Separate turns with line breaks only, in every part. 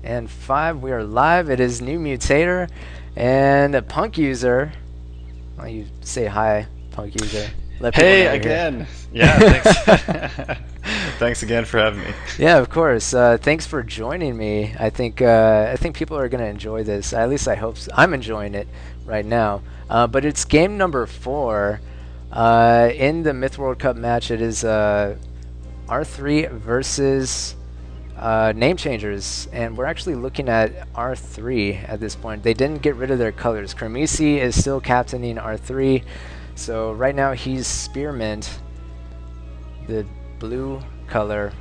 and 5. We are live. It is NewMutator and a Punk User. Why don't you say hi, Punk User?
Let hey again. Yeah, thanks. Thanks again for having me.
Yeah, of course. Thanks for joining me. I think people are gonna enjoy this. At least I hope so. I'm enjoying it right now. But it's game number 4 in the Myth World Cup match. It is R3 versus Name Changers, and we're actually looking at R3 at this point. They didn't get rid of their colors. Kermisi is still captaining R3, so right now he's Spearman, the blue color.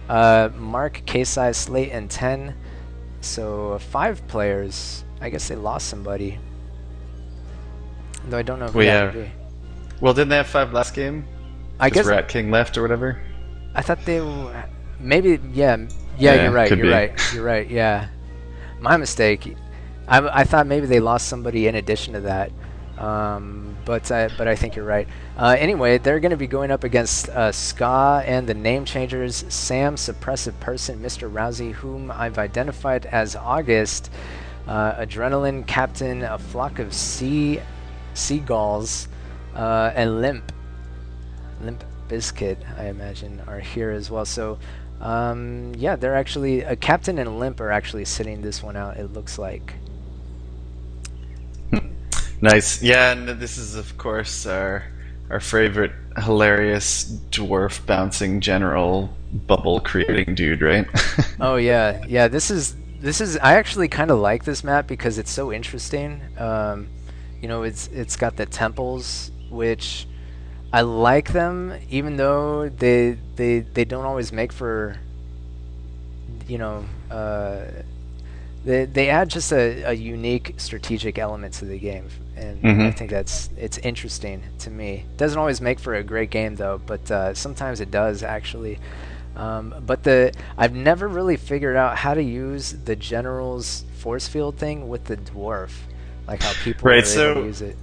Mark, K-Size, Slate, and 10. So 5 players. I guess they lost somebody, though I don't know who that would be.
Well, didn't they have 5 last game?
I guess
Rat King left or whatever.
I thought they maybe yeah, you're right. You're right. Yeah, my mistake. I thought maybe they lost somebody in addition to that. But I think you're right. Anyway, they're going to be going up against Ska and the Name Changers, Sam, Suppressive Person, Mr. Rousey, whom I've identified as August, Adrenaline, Captain, a flock of seagulls, and Limp Biscuit, I imagine, are here as well. So yeah, they're actually Captain and Limp are actually sitting this one out, it looks like.
Nice. Yeah, and this is of course our favorite hilarious dwarf bouncing general bubble creating dude, right?
Oh yeah. This is I actually kind of like this map because it's so interesting. You know, it's got the temples, which I like them, even though they don't always make for, you know, they add just a unique strategic element to the game, and I think it's interesting to me. Doesn't always make for a great game though, but sometimes it does actually. But I've never really figured out how to use the general's force field thing with the dwarf, like how people are able to use it.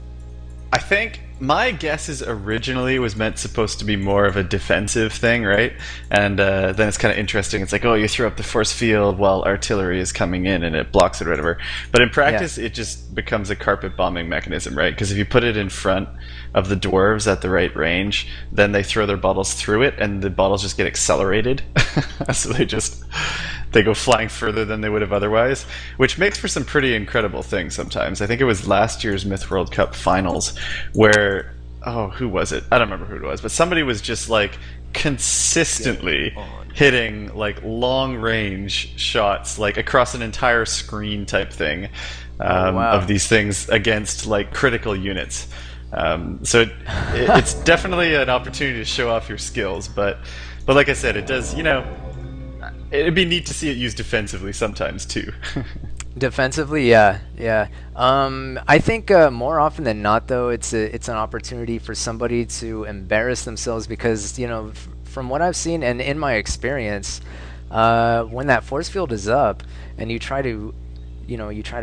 I think my guess is originally it was supposed to be more of a defensive thing, right? And then it's kind of interesting. It's like, oh, you throw up the force field while artillery is coming in and it blocks it or whatever. But in practice, it just becomes a carpet bombing mechanism, right? Because if you put it in front of the dwarves at the right range, then they throw their bottles through it and the bottles just get accelerated. So they go flying further than they would have otherwise, which makes for some pretty incredible things sometimes. I think it was last year's Myth World Cup finals where, oh, who was it? I don't remember who it was, but somebody was just like consistently hitting like long range shots like across an entire screen type thing of these things against like critical units. So it's definitely an opportunity to show off your skills, but like I said, it does, you know, it'd be neat to see it used defensively sometimes too.
Defensively, yeah. I think more often than not, though, it's an opportunity for somebody to embarrass themselves because, you know, from what I've seen and in my experience, when that force field is up and you try to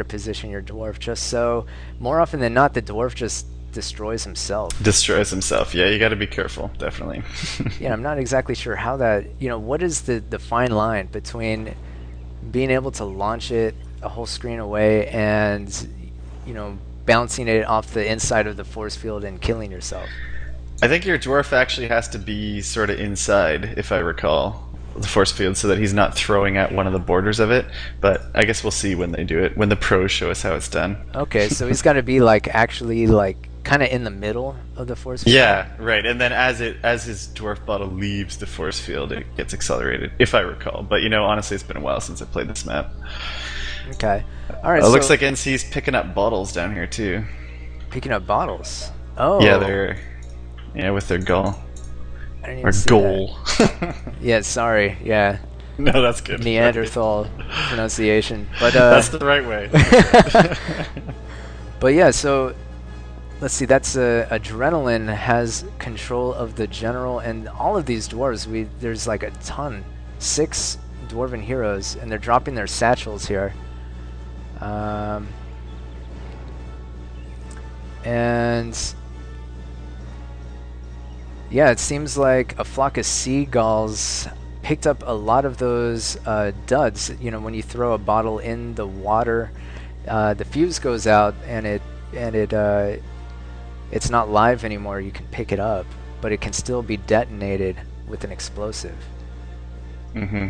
position your dwarf just so, more often than not, the dwarf just destroys himself. Yeah, you got to be careful, definitely. Yeah, I'm not exactly sure how that, you know, what is the fine line between being able to launch it a whole screen away and, you know, bouncing it off the inside of the force field and killing yourself.
I think your dwarf actually has to be sort of inside, if I recall, the force field, so that he's not throwing at one of the borders of it. But I guess we'll see when they do it, when the pros show us how it's done.
Okay, so he's got to be like actually like kind of in the middle of the force field.
Yeah, right. And then as his dwarf bottle leaves the force field, it gets accelerated, if I recall. But you know, honestly, it's been a while since I played this map.
Okay. All right.
It looks like NC's picking up bottles down here too.
Picking up bottles. Oh.
Yeah, with their gull.
I didn't even see
goal.
That. Yeah, sorry. Yeah.
No, that's good.
Neanderthal pronunciation, but
that's the right way.
But yeah, so let's see. That's Adrenaline has control of the general and all of these dwarves. There's like a ton, 6 dwarven heroes, and they're dropping their satchels here. And yeah, it seems like a flock of seagulls picked up a lot of those duds. You know, when you throw a bottle in the water, the fuse goes out and it's not live anymore. You can pick it up, but it can still be detonated with an explosive.
Mm-hmm.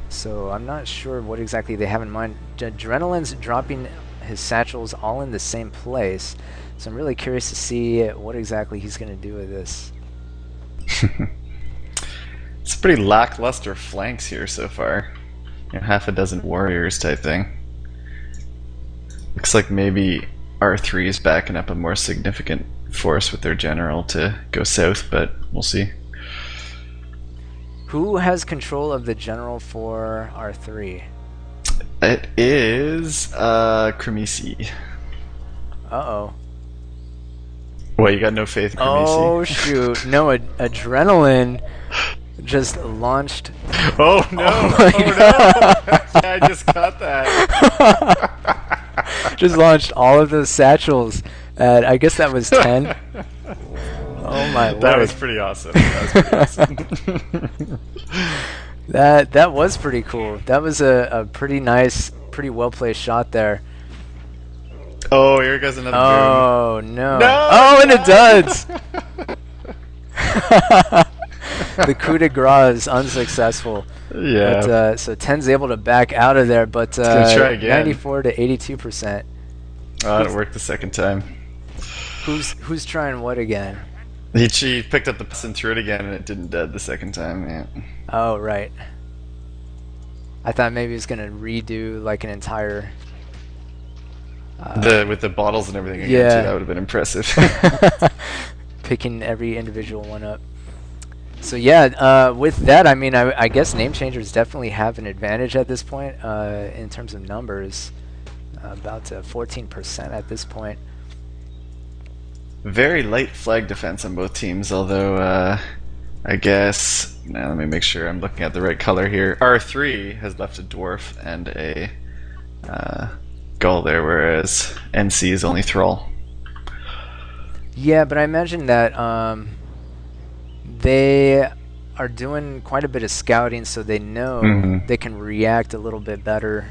So I'm not sure what exactly they have in mind. Adrenaline's dropping his satchels all in the same place, so I'm really curious to see what exactly he's going to do with this.
It's pretty lackluster flanks here so far. You know, half a dozen warriors type thing. Looks like maybe R3 is backing up a more significant force with their general to go south, but we'll see.
Who has control of the general for R3?
It is Cremisi.
Uh-oh.
What, you got no faith in Cremisi?
Oh, shoot. No, Adrenaline just launched...
Oh, no!
Oh,
no! I just caught that.
Just launched all of those satchels at, I guess that was 10. Oh my lord.
That was pretty awesome.
That was pretty cool. That was a pretty nice, pretty well placed shot there.
Oh, here goes another boom.
Oh no.
No!
Oh, and it does. The coup de grace is unsuccessful.
Yeah.
But, so 10's able to back out of there, but
gonna try again.
94 to 82%.
Oh, it worked the second time.
Who's trying what again?
He picked up the piss and threw it again, and it didn't dead the second time. Yeah.
Oh right. I thought maybe he was gonna redo like an entire.
With the bottles and everything again,
yeah.
too, that would have been impressive.
Picking every individual one up. So yeah, with that, I mean, I guess name changers definitely have an advantage at this point in terms of numbers. About 14% at this point.
Very light flag defense on both teams, although I guess... Now let me make sure I'm looking at the right color here. R3 has left a dwarf and a gull there, whereas NC is only thrall.
Yeah, but I imagine that they are doing quite a bit of scouting, so they know they can react a little bit better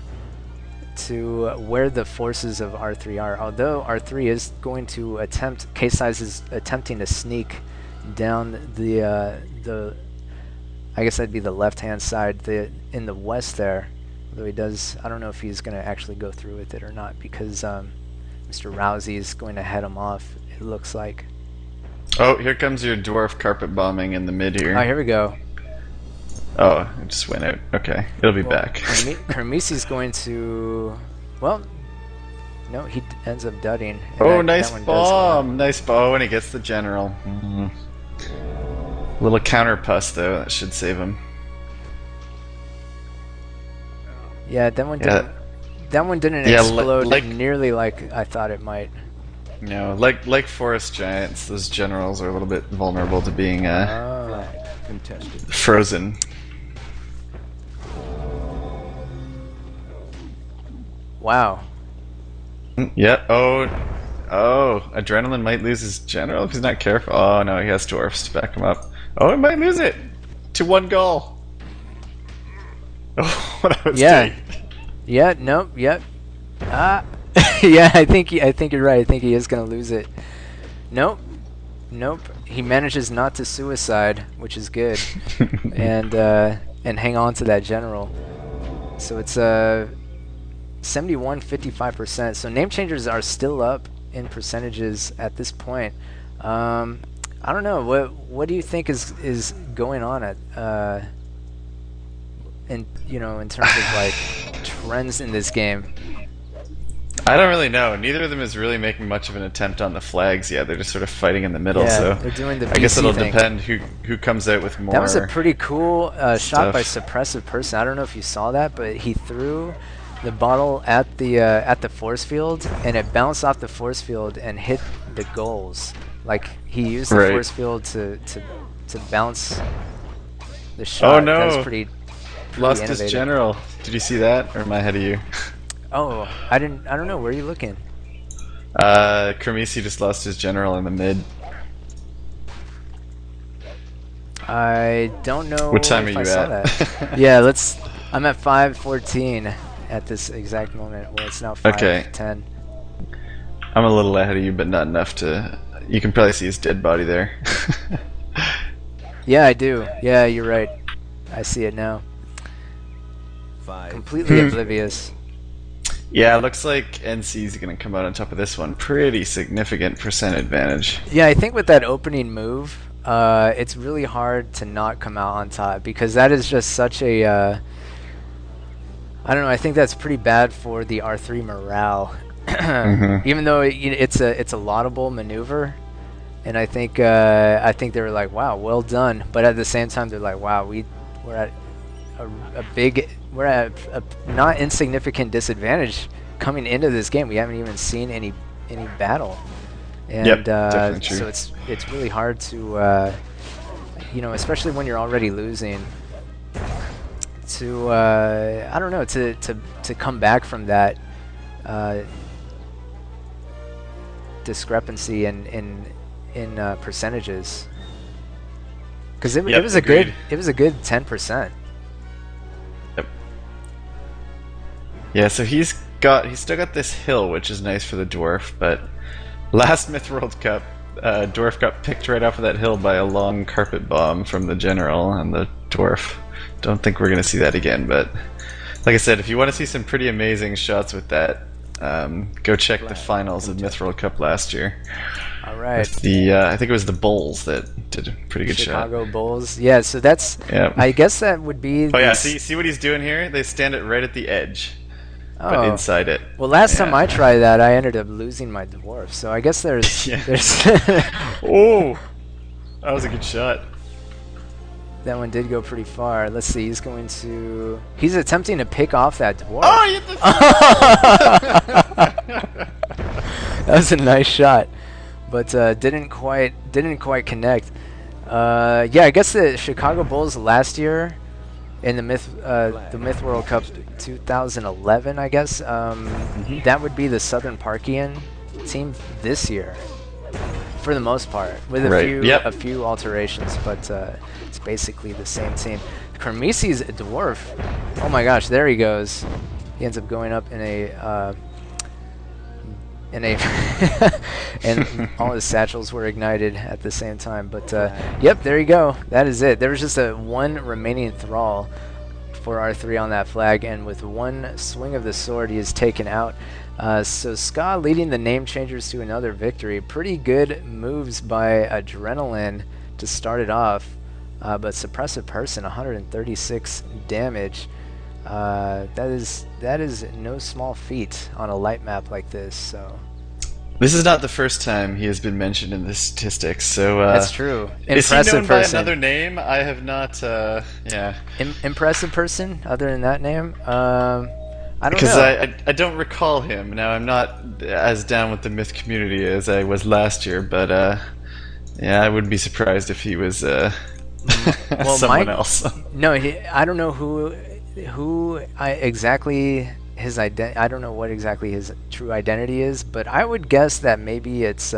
to where the forces of R3 are. Although R3 is going to attempt, K-Size is attempting to sneak down the I guess that'd be the left-hand side, in the west there. Although he does, I don't know if he's going to actually go through with it or not, because Mr. Rousey is going to head him off, it looks like.
Oh, here comes your dwarf carpet bombing in the mid here.
Oh, here we go.
Oh, it just went out. Okay, it'll be back.
Kermesi's going to... Well, no, he ends up dudding.
Oh, nice bomb! Nice bomb when he gets the general. Little counter puss, though. That should save him.
Yeah, that one didn't explode nearly like I thought it might.
No, like forest giants, those generals are a little bit vulnerable to being frozen.
Wow.
Yeah. Oh, Adrenaline might lose his general if he's not careful. Oh no, he has dwarfs to back him up. Oh, he might lose it to one goal. Oh, what I was saying.
Yeah. Nope. Yep. Yeah. I think you're right. I think he is gonna lose it. Nope. He manages not to suicide, which is good, and hang on to that general. So it's 71-55%. So name changers are still up in percentages at this point. I don't know. What do you think is going on at in terms of like trends in this game?
I don't really know. Neither of them is really making much of an attempt on the flags yet. They're just sort of fighting in the middle.
Yeah,
so
they're doing the
I guess it'll
thing.
depend who comes out with more.
That was a pretty cool shot by
stuff.
Suppressive Person. I don't know if you saw that, but he threw the bottle at the force field, and it bounced off the force field and hit the goals. Like he used the
Right.
force field to bounce the shot.
Oh no!
That was pretty
Lost
innovative.
his general. Did you see that, or am I ahead of you?
Oh, I don't know. Where are you looking?
Cremisi just lost his general in the mid.
I don't know
What time
if
are
I
you
saw
at?
that. Yeah, I'm at 5:14 at this exact moment. Well, it's now
Okay.
5:10.
I'm a little ahead of you, but not enough to... You can probably see his dead body there.
Yeah, I do. Yeah, you're right. I see it now.
5,
Completely oblivious.
Yeah, it looks like NC's going to come out on top of this one. Pretty significant percent advantage.
Yeah, I think with that opening move, it's really hard to not come out on top because that is just such a. I don't know. I think that's pretty bad for the R3 morale. Even though it's a laudable maneuver, and I think they were like, wow, well done. But at the same time, they're like, wow, we're at we're at a not insignificant disadvantage coming into this game. We haven't even seen any battle, and
Yep, definitely true.
so it's really hard to especially when you're already losing, to I don't know, to come back from that discrepancy in percentages, because it was a good 10%.
Yep. Yeah, so he's still got this hill, which is nice for the dwarf, but last Myth World Cup, dwarf got picked right off of that hill by a long carpet bomb from the general, and the dwarf. Don't think we're gonna see that again, but like I said, if you want to see some pretty amazing shots with that, go check the finals of Myth World Cup last year.
All right.
With the I think it was the Bulls that did a pretty good
Chicago
shot.
Bulls. Yeah, so that's.
Yeah.
I guess that would be.
Oh yeah, see what he's doing here? They stand it right at the edge, but inside it.
Well, last time I tried that, I ended up losing my dwarf. So I guess there's.
Yeah.
There's
Oh, that was a good shot.
that one did go pretty far. Let's see. He's attempting to pick off that dwarf.
Oh, you hit the
That was a nice shot, but didn't quite connect. Yeah, I guess the Chicago Bulls last year in the Myth World Cup 2011, I guess that would be the Southern Parkian team this year, for the most part, with a few alterations, but it's basically the same team. Kermesi's dwarf. Oh my gosh, there he goes. He ends up going up in a. And all his satchels were ignited at the same time. But yep, there you go. That is it. There was just one remaining thrall for R3 on that flag, and with one swing of the sword, he is taken out. So Ska leading the name changers to another victory. Pretty good moves by Adrenaline to start it off, but Suppressive Person, 136 damage. That is no small feat on a light map like this. So
this is not the first time he has been mentioned in the statistics. So
that's true.
Is
Impressive
he known
person.
by another name? I have not. Yeah.
Impressive Person. Other than that name, I don't know.
Because I don't recall him. Now I'm not as down with the myth community as I was last year, but yeah, I wouldn't be surprised if he was
well,
someone else.
No, I don't know who exactly his I don't know what exactly his true identity is, but I would guess that maybe it's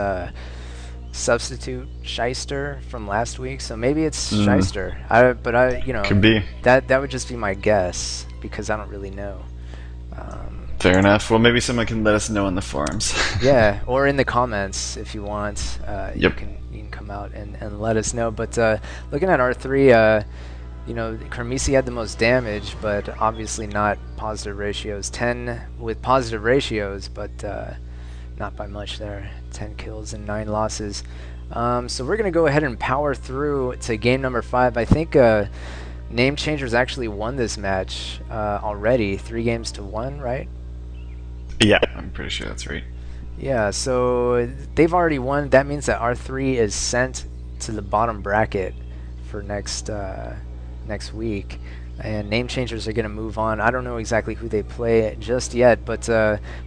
substitute Shyster from last week. So maybe it's Shyster.
Could be.
That would just be my guess because I don't really know.
Fair enough. Well, maybe someone can let us know in the forums.
Yeah, or in the comments if you want.
Yep.
You can come out and let us know. But looking at R3. Kermesi had the most damage, but obviously not positive ratios. 10 with positive ratios, but not by much there. 10 kills and 9 losses. So we're going to go ahead and power through to game number 5. I think Name Changers actually won this match already, 3-1, right?
Yeah, I'm pretty sure that's right.
Yeah, so they've already won. That means that R3 is sent to the bottom bracket for next week, and Name Changers are going to move on. I don't know exactly who they play just yet, but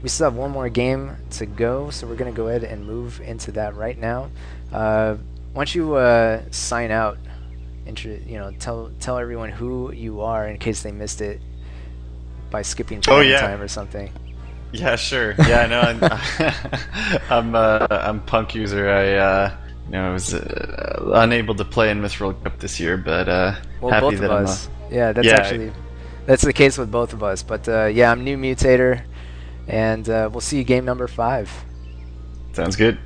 we still have one more game to go, so we're going to go ahead and move into that right now. Why don't you sign out, tell everyone who you are in case they missed it by skipping time or something.
Yeah, sure. Yeah, I know. I'm Punk User. I I was unable to play in Myth World Cup this year, but
Well,
happy
both of
that I'm.
us. Yeah, that's
Yeah,
actually that's the case with both of us. But yeah, I'm NewMutator, and we'll see you game number 5.
sounds good.